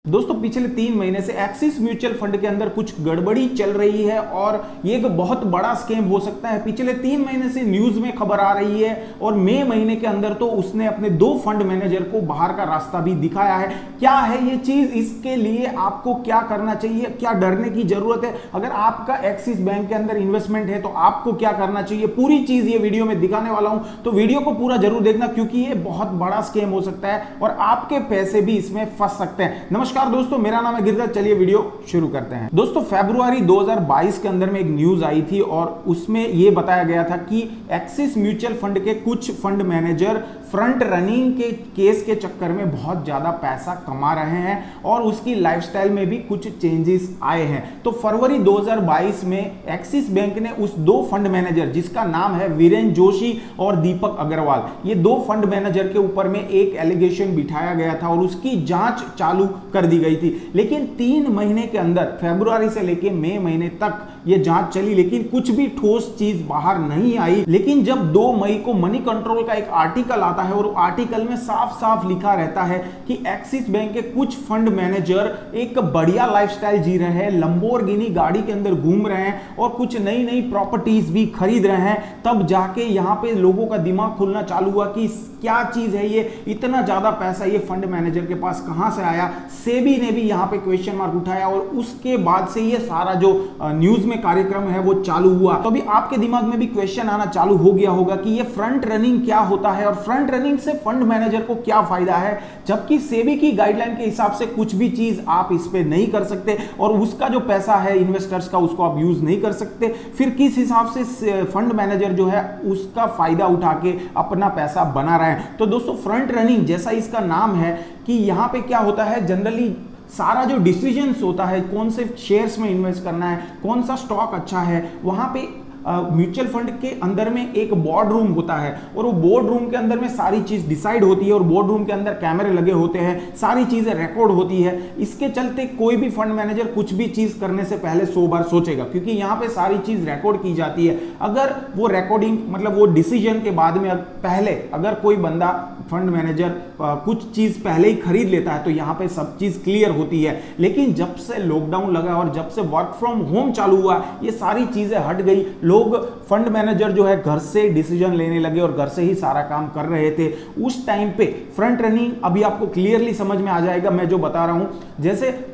दोस्तों पिछले 3 महीने से एक्सिस म्यूचुअल फंड के अंदर कुछ गड़बड़ी चल रही है और ये एक बहुत बड़ा स्कैम हो सकता है। पिछले 3 महीने से न्यूज में खबर आ रही है और मई महीने के अंदर तो उसने अपने 2 फंड मैनेजर को बाहर का रास्ता भी दिखाया है। क्या है ये चीज, इसके लिए आपको क्या करना चाहिए, क्या डरने की जरूरत है? अगर आपका एक्सिस बैंक के अंदर इन्वेस्टमेंट है तो आपको क्या करना चाहिए, पूरी चीज ये वीडियो में दिखाने वाला हूं, तो वीडियो को पूरा जरूर देखना क्योंकि ये बहुत बड़ा स्कैम हो सकता है और आपके पैसे भी इसमें फंस सकते हैं। नमस्कार दोस्तों, मेरा नाम है गिरिराज। चलिए वीडियो शुरू करते हैं। दोस्तों फरवरी 2022 के अंदर में एक न्यूज आई थी और उसमें यह बताया गया था कि एक्सिस म्यूचुअल फंड के कुछ फंड मैनेजर फ्रंट रनिंग के केस के चक्कर में बहुत ज्यादा पैसा कमा रहे हैं और उसकी लाइफस्टाइल में भी कुछ चेंजेस आए हैं। तो फरवरी 2022 में एक्सिस बैंक ने उस 2 फंड मैनेजर, जिसका नाम है वीरेन जोशी और दीपक अग्रवाल, ये 2 फंड मैनेजर के ऊपर में एक एलिगेशन बिठाया गया था और उसकी जांच चालू कर दी गई थी। लेकिन 3 महीने के अंदर, फरवरी से लेकर मई महीने तक ये जांच चली, लेकिन कुछ भी ठोस चीज बाहर नहीं आई। लेकिन जब 2 मई को मनी कंट्रोल का एक आर्टिकल आता है और आर्टिकल में साफ साफ लिखा रहता है कि एक्सिस बैंक के कुछ फंड मैनेजर एक बढ़िया लाइफस्टाइल जी रहे हैं, लंबोर्गिनी गाड़ी के अंदर घूम रहे हैं और कुछ नई नई प्रॉपर्टीज भी खरीद रहे हैं, तब जाके यहां पे लोगों का दिमाग खुलना चालू हुआ कि क्या चीज है ये, इतना ज्यादा पैसा ये फंड मैनेजर के पास कहां से आया। सेबी ने भी यहां पे क्वेश्चन मार्क उठाया और उसके बाद से ये सारा जो न्यूज में कार्यक्रम है वो चालू हुआ। तो अभी आपके दिमाग में भी क्वेश्चन आना चालू हो गया होगा कि ये फ्रंट रनिंग क्या होता है और फ्रंट रनिंग से फंड मैनेजर को क्या फायदा है, जबकि सेबी की गाइडलाइन के हिसाब से कुछ भी चीज आप इस पे नहीं कर सकते और उसका जो पैसा है इन्वेस्टर्स का, उसको आप यूज नहीं कर सकते। फिर किस हिसाब से फंड मैनेजर जो है उसका फायदा उठा के अपना पैसा बना रहे हैं। तो दोस्तों फ्रंट रनिंग जैसा इसका नाम है कि यहां पे क्या होता है, जनरली सारा जो डिसीजंस होता है, कौन से शेयर्स में इन्वेस्ट करना है, कौन सा स्टॉक अच्छा है, वहां पे म्यूचुअल फंड के अंदर में एक बोर्ड रूम होता है और वो बोर्ड रूम के अंदर में सारी चीज डिसाइड होती है और बोर्ड रूम के अंदर कैमरे लगे होते हैं, सारी चीजें रिकॉर्ड होती है। इसके चलते कोई भी फंड मैनेजर कुछ भी चीज करने से पहले 100 बार सोचेगा क्योंकि यहां पे सारी चीज रिकॉर्ड की जाती है। अगर वो रिकॉर्डिंग मतलब वो डिसीजन के बाद में पहले अगर कोई बंदा फंड मैनेजर कुछ चीज पहले ही खरीद लेता है तो यहां पे सब चीज क्लियर होती है। लेकिन जब से लॉकडाउन लगा और जब से वर्क फ्रॉम होम चालू हुआ, ये सारी चीजें हट गई। लोग फंड मैनेजर जो है घर से डिसीजन लेने लगे और घर से ही सारा काम कर रहे थे। उस टाइम पे फ्रंट रनिंग अभी आपको क्लियरली समझ में आ जाएगा मैं जो बता रहा हूं। जैसे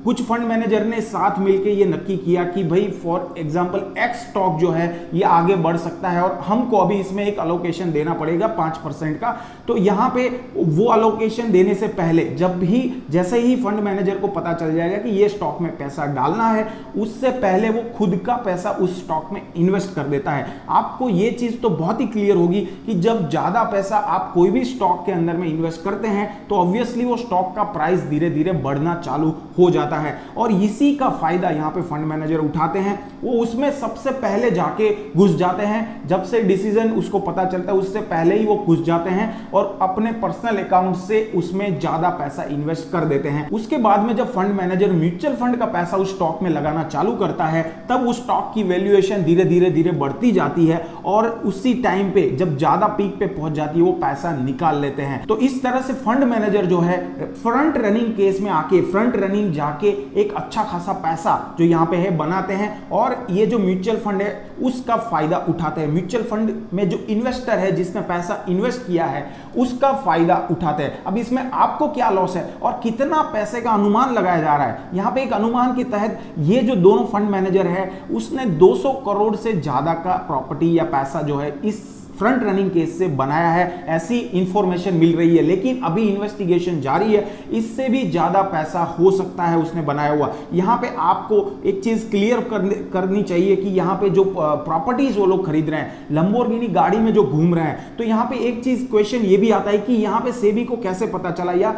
कुछ फंड मैनेजर ने साथ मिलकर ये नक्की किया कि भाई फॉर एग्जांपल एक्स स्टॉक जो है ये आगे बढ़ सकता है और हमको अभी इसमें एक अलोकेशन देना पड़ेगा 5% का। तो यहां पे वो अलोकेशन देने से पहले जैसे ही फंड मैनेजर को पता चल जाएगा कि ये स्टॉक में पैसा डालना है, उससे पहले वो खुद का पैसा उस स्टॉक में इन्वेस्ट कर देता है। आपको ये चीज तो बहुत ही क्लियर होगी कि जब ज्यादा पैसा आप कोई भी स्टॉक के अंदर में इन्वेस्ट करते हैं तो ऑब्वियसली वो स्टॉक का प्राइस धीरे धीरे बढ़ना चालू हो जाता है और इसी का फायदा यहां पे फंड मैनेजर उठाते हैं। वो उसमें सबसे पहले जाके घुस जाते हैं, जब से डिसीजन उसको पता चलता है उससे पहले ही वो घुस जाते हैं और अपने पर्सनल अकाउंट से उसमें ज्यादा पैसा इन्वेस्ट कर देते हैं। उसके बाद में जब फंड मैनेजर म्यूचुअल फंड का पैसा उस स्टॉक में लगाना चालू करता है तब उस स्टॉक की वैल्यूएशन धीरे धीरे बढ़ती जाती है और उसी टाइम पे जब ज्यादा पीक पे पहुंच जाती है वो पैसा निकाल लेते हैं। तो इस तरह से फंड मैनेजर जो है फ्रंट रनिंग केस में आके फ्रंट रनिंग जाके एक अच्छा खासा पैसा जो यहां पे है बनाते हैं और ये जो म्यूचुअल फंड है उसका फायदा उठाते हैं। म्यूचुअल फंड में जो इन्वेस्टर है जिसने पैसा इन्वेस्ट किया है उसका फायदा उठाते हैं। अब इसमें आपको क्या लॉस है और कितना पैसे का अनुमान लगाया जा रहा है, यहां पे एक अनुमान के तहत ये जो दोनों फंड मैनेजर है उसने 200 करोड़ से ज्यादा का प्रॉपर्टी या पैसा जो है इस फ्रंट रनिंग केस से बनाया है, ऐसी इंफॉर्मेशन मिल रही है। लेकिन अभी इन्वेस्टिगेशन जारी है, इससे भी ज्यादा पैसा हो सकता है उसने बनाया हुआ। यहां पे आपको एक चीज क्लियर करनी चाहिए कि यहां पे जो प्रॉपर्टीज वो लोग खरीद रहे हैं, लंबोर्गिनी गाड़ी में जो घूम रहे हैं, तो यहां पे एक चीज क्वेश्चन ये भी आता है कि यहां पे सेबी को कैसे पता चला या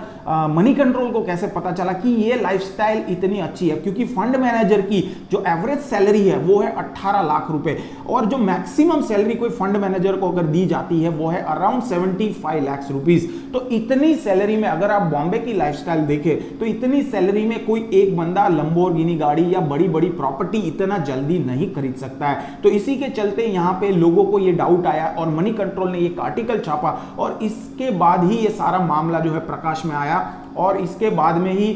मनी कंट्रोल को कैसे पता चला कि ये लाइफस्टाइल इतनी अच्छी है, क्योंकि फंड मैनेजर की जो एवरेज सैलरी है वो है 18 लाख रुपए और जो मैक्सिमम सैलरी कोई फंड मैनेजर को अगर दी जाती है वो है अराउंड 75 लाख रुपीस। तो इतनी सैलरी में अगर आप बॉम्बे की लाइफस्टाइल देखें तो इतनी सैलरी में कोई एक बंदा लंबोर्गिनी गाड़ी या बड़ी बड़ी प्रॉपर्टी इतना जल्दी नहीं खरीद सकता है। तो इसी के चलते यहां पे लोगों को ये डाउट आया और मनी कंट्रोल ने एक आर्टिकल छापा और इसके बाद ही ये सारा मामला जो है प्रकाश में आया और इसके बाद में ही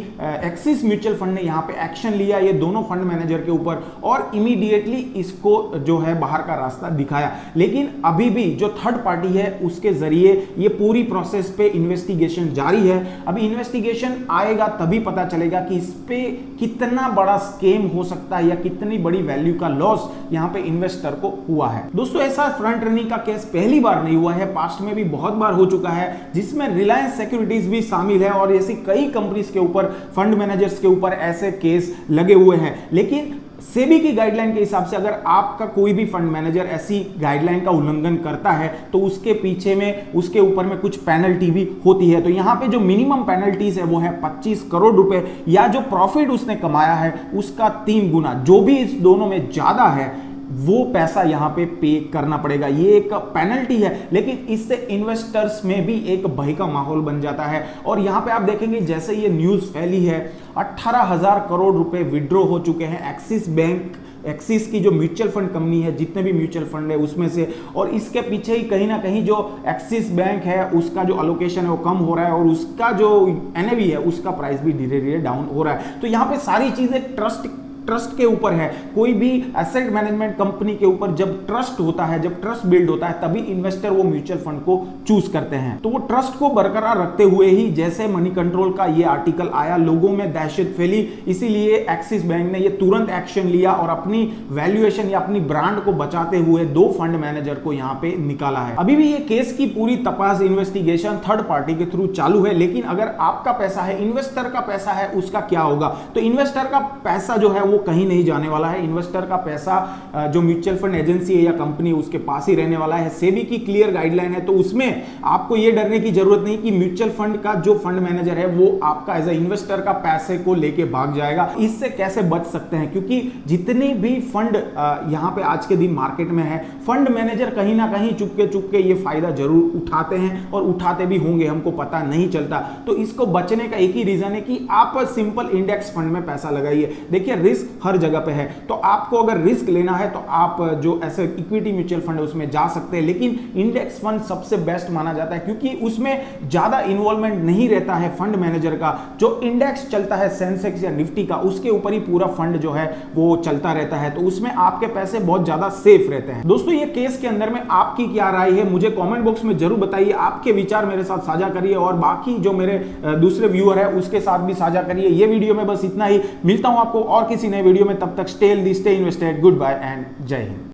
एक्सिस म्यूचुअल फंड ने यहाँ पे एक्शन लिया ये दोनों फंड मैनेजर के ऊपर और इमीडिएटली इसको जो है बाहर का रास्ता दिखाया। लेकिन अभी भी जो थर्ड पार्टी है उसके जरिए ये पूरी प्रोसेस पे इन्वेस्टिगेशन जारी है। अभी इन्वेस्टिगेशन आएगा तभी पता चलेगा कि इस पे कितना बड़ा स्कैम हो सकता है या कितनी बड़ी वैल्यू का लॉस यहां पे इन्वेस्टर को हुआ है। दोस्तों ऐसा फ्रंट रनिंग का केस पहली बार नहीं हुआ है, पास्ट में भी बहुत बार हो चुका है जिसमें रिलायंस सिक्योरिटीज भी शामिल है और ऐसी कई कंपनीज के ऊपर फंड मैनेजर्स के ऊपर ऐसे केस लगे हुए हैं। लेकिन सेबी की गाइडलाइन के हिसाब से अगर आपका कोई भी फंड मैनेजर ऐसी गाइडलाइन का उल्लंघन करता है तो उसके पीछे में उसके ऊपर में कुछ पेनल्टी भी होती है। तो यहां पे जो मिनिमम पेनल्टीज है वो है 25 करोड़ रुपए या जो प्रॉफिट उसने कमाया है उसका 3 गुना, जो भी इस दोनों में ज्यादा है वो पैसा यहां पे करना पड़ेगा। ये एक पेनल्टी है, लेकिन इससे इन्वेस्टर्स में भी एक भय का माहौल बन जाता है। और यहां पे आप देखेंगे जैसे ये न्यूज फैली है 18,000 करोड़ रुपए विड्रॉ हो चुके हैं एक्सिस की जो म्यूचुअल फंड कंपनी है, जितने भी म्यूचुअल फंड है उसमें से, और इसके पीछे ही कहीं ना कहीं जो एक्सिस बैंक है उसका जो अलोकेशन है वो कम हो रहा है और उसका जो एनएवी है उसका प्राइस भी धीरे धीरे डाउन हो रहा है। तो यहां पे सारी चीजें ट्रस्ट के ऊपर है। कोई भी एसेट मैनेजमेंट कंपनी के ऊपर जब ट्रस्ट होता है, जब ट्रस्ट बिल्ड होता है, तभी इन्वेस्टर वो म्यूचुअल फंड को चूज करते हैं। तो वो ट्रस्ट को बरकरार रखते हुए ही जैसे मनी कंट्रोल का ये आर्टिकल आया, लोगों में दहशत फैली, इसीलिए एक्सिस बैंक ने ये तुरंत एक्शन लिया और अपनी वैल्यूएशन या अपनी ब्रांड को बचाते हुए 2 फंड मैनेजर को यहां पे निकाला है। अभी भी ये केस की पूरी तपास इन्वेस्टिगेशन थर्ड पार्टी के थ्रू चालू है। लेकिन अगर आपका पैसा है, इन्वेस्टर का पैसा है, उसका क्या होगा? तो इन्वेस्टर का पैसा जो है वो कहीं नहीं जाने वाला है। इन्वेस्टर का पैसा जो म्यूचुअल फंड एजेंसी है या कंपनी उसके पास ही रहने वाला है। सेबी की क्लियर गाइडलाइन है, तो उसमें आपको यह डरने की जरूरत नहीं कि म्यूचुअल फंड का जो फंड मैनेजर है वो आपका एज ए इन्वेस्टर का पैसे को लेके भाग जाएगा। इससे कैसे बच सकते हैं? क्योंकि जितने भी फंड यहां पे आज के दिन मार्केट में है, फंड मैनेजर कहीं ना कहीं चुपके ये फायदा जरूर उठाते हैं और उठाते भी होंगे, हमको पता नहीं चलता। तो इसको बचने का एक ही रीजन है कि आप सिंपल इंडेक्स फंड में पैसा लगाइए। देखिए रिस्क हर जगह पे है, तो आपको अगर रिस्क लेना है तो आप जो ऐसे इक्विटी म्यूचुअल फंड है उसमें जा सकते हैं। लेकिन इंडेक्स फंड सबसे बेस्ट माना जाता है क्योंकि उसमें ज्यादा इन्वॉल्वमेंट नहीं रहता है फंड मैनेजर का। जो इंडेक्स चलता है सेंसेक्स या निफ्टी का, उसके ऊपर ही पूरा फंड जो है वो चलता रहता है, तो उसमें आपके पैसे बहुत ज्यादा सेफ रहते हैं। दोस्तों ये केस के अंदर में आपकी क्या राय है मुझे कमेंट बॉक्स में जरूर बताइए। आपके विचार मेरे साथ साझा करिए और बाकी जो मेरे दूसरे व्यूअर है उसके साथ भी साझा करिए। ये वीडियो में बस इतना ही, मिलता हूं आपको और किसी नए वीडियो में, तब तक stay healthy, stay invested, good bye and जय हिंद।